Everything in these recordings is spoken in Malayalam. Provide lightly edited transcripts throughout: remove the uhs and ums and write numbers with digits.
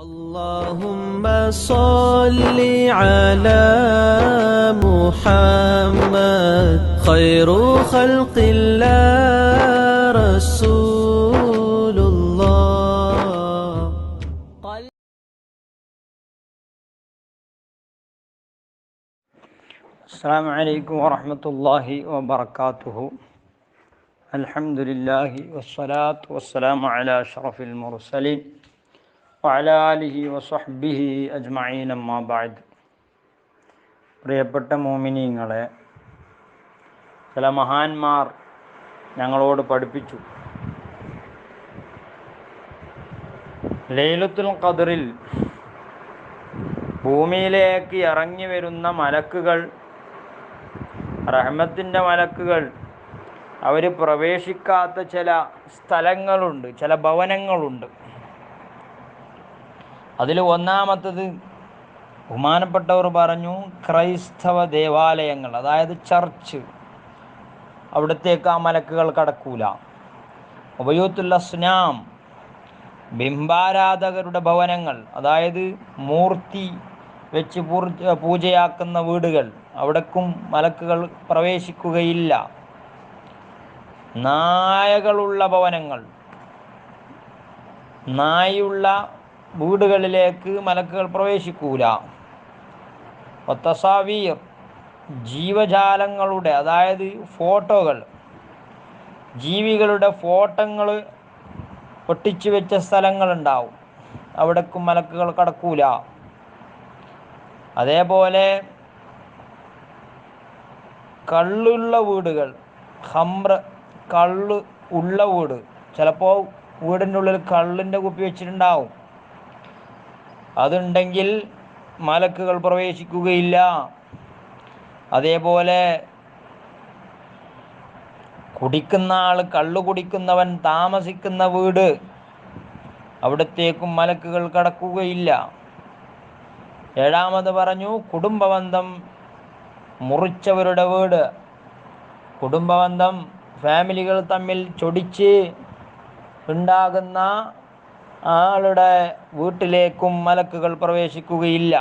اللهم صل على محمد خير خلق الله رسول الله. السلام عليكم ورحمة الله وبركاته. الحمد لله والصلاة والسلام على أشرف المرسلين وعلى آله وصحبه أجمعين أما بعد. പ്രിയപ്പെട്ട മോമിനീങ്ങളെ, ചില മഹാന്മാർ ഞങ്ങളോട് പഠിപ്പിച്ചു, ലൈലത്തുൽ ഖദ്റിൽ ഭൂമിയിലേക്ക് ഇറങ്ങി വരുന്ന മലക്കുകൾ, റഹ്മത്തിൻ്റെ മലക്കുകൾ, അവർ പ്രവേശിക്കാത്ത ചില സ്ഥലങ്ങളുണ്ട്, ചില ഭവനങ്ങളുണ്ട്. അതിൽ ഒന്നാമത്തത് ബഹുമാനപ്പെട്ടവർ പറഞ്ഞു, ക്രൈസ്തവ ദേവാലയങ്ങൾ, അതായത് ചർച്ച്. അവിടത്തേക്ക് ആ മലക്കുകൾ കടക്കൂല. ഉബയൂത്തുൽ അസ്നാം, ബിംബാരാധകരുടെ ഭവനങ്ങൾ, അതായത് മൂർത്തി വെച്ച് പൂജയാക്കുന്ന വീടുകൾ, അവിടേക്കും മലക്കുകൾ പ്രവേശിക്കുകയില്ല. നായകളുള്ള ഭവനങ്ങൾ, നായുള്ള വീടുകളിലേക്ക് മലക്കുകൾ പ്രവേശിക്കൂല. തസാവീർ, ജീവജാലങ്ങളുടെ, അതായത് ഫോട്ടോകൾ, ജീവികളുടെ ഫോട്ടോകൾ ഒട്ടിച്ചു വെച്ച സ്ഥലങ്ങളുണ്ടാവും, അവിടേക്കും മലക്കുകൾ കടക്കൂല. അതേപോലെ കള്ളുള്ള വീടുകൾ, ഹംറ, കള്ള് ഉള്ള വീട്, ചിലപ്പോൾ വീടിൻ്റെ ഉള്ളിൽ കള്ളിൻ്റെ കുപ്പി വെച്ചിട്ടുണ്ടാവും, അതുണ്ടെങ്കിൽ മലക്കുകൾ പ്രവേശിക്കുകയില്ല. അതേപോലെ കുടിക്കുന്ന ആൾ, കള്ളു കുടിക്കുന്നവൻ താമസിക്കുന്ന വീട്, അവിടത്തേക്കും മലക്കുകൾ കടക്കുകയില്ല. ഏഴാമത് പറഞ്ഞു, കുടുംബബന്ധം മുറിച്ചവരുടെ വീട്, കുടുംബബന്ധം, ഫാമിലികൾ തമ്മിൽ ചൊടിച്ച് ഉണ്ടാകുന്ന ആളുടെ വീട്ടിലേക്കും മലക്കുകൾ പ്രവേശിക്കുകയില്ല.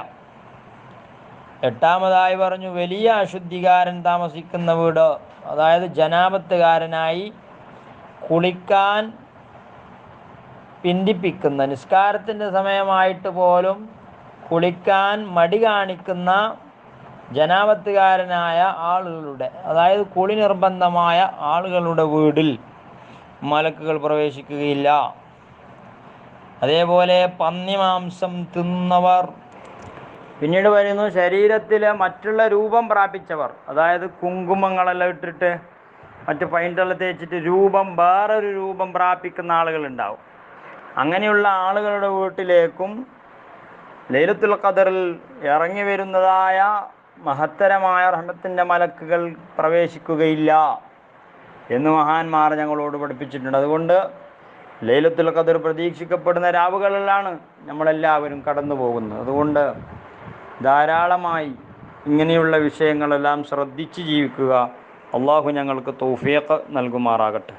എട്ടാമതായി പറഞ്ഞു, വലിയ അശുദ്ധികാരൻ താമസിക്കുന്ന വീട്, അതായത് ജനാപത്തുകാരനായി കുളിക്കാൻ പിന്തിപ്പിക്കുന്ന, നിസ്കാരത്തിൻ്റെ സമയമായിട്ട് പോലും കുളിക്കാൻ മടി കാണിക്കുന്ന ജനാപത്തുകാരനായ ആളുകളുടെ, അതായത് കുളി നിർബന്ധമായ ആളുകളുടെ വീടിൽ മലക്കുകൾ പ്രവേശിക്കുകയില്ല. അതേപോലെ പന്നിമാംസം തിന്നവർ. പിന്നീട് വരുന്നു, ശരീരത്തിൽ മറ്റുള്ള രൂപം പ്രാപിച്ചവർ, അതായത് കുങ്കുമങ്ങളെല്ലാം ഇട്ടിട്ട് മറ്റ് പൈൻ്റെല്ലാം തേച്ചിട്ട് വേറൊരു രൂപം പ്രാപിക്കുന്ന ആളുകളുണ്ടാവും. അങ്ങനെയുള്ള ആളുകളുടെ വീട്ടിലേക്കും ലൈലത്തുൽ ഖദറിൽ ഇറങ്ങി വരുന്നതായ മഹത്തരമായ റഹ്മത്തിൻ്റെ മലക്കുകൾ പ്രവേശിക്കുകയില്ല എന്ന് മഹാന്മാർ ഞങ്ങളോട് പഠിപ്പിച്ചിട്ടുണ്ട്. അതുകൊണ്ട് ലൈലത്തുൽ ഖദർ പ്രതീക്ഷിക്കപ്പെടുന്ന രാവുകളിലാണ് നമ്മളെല്ലാവരും കടന്നു പോകുന്നത്. അതുകൊണ്ട് ധാരാളമായി ഇങ്ങനെയുള്ള വിഷയങ്ങളെല്ലാം ശ്രദ്ധിച്ച് ജീവിക്കുക. അള്ളാഹു ഞങ്ങൾക്ക് തൗഫീഖ് നൽകുമാറാകട്ടെ.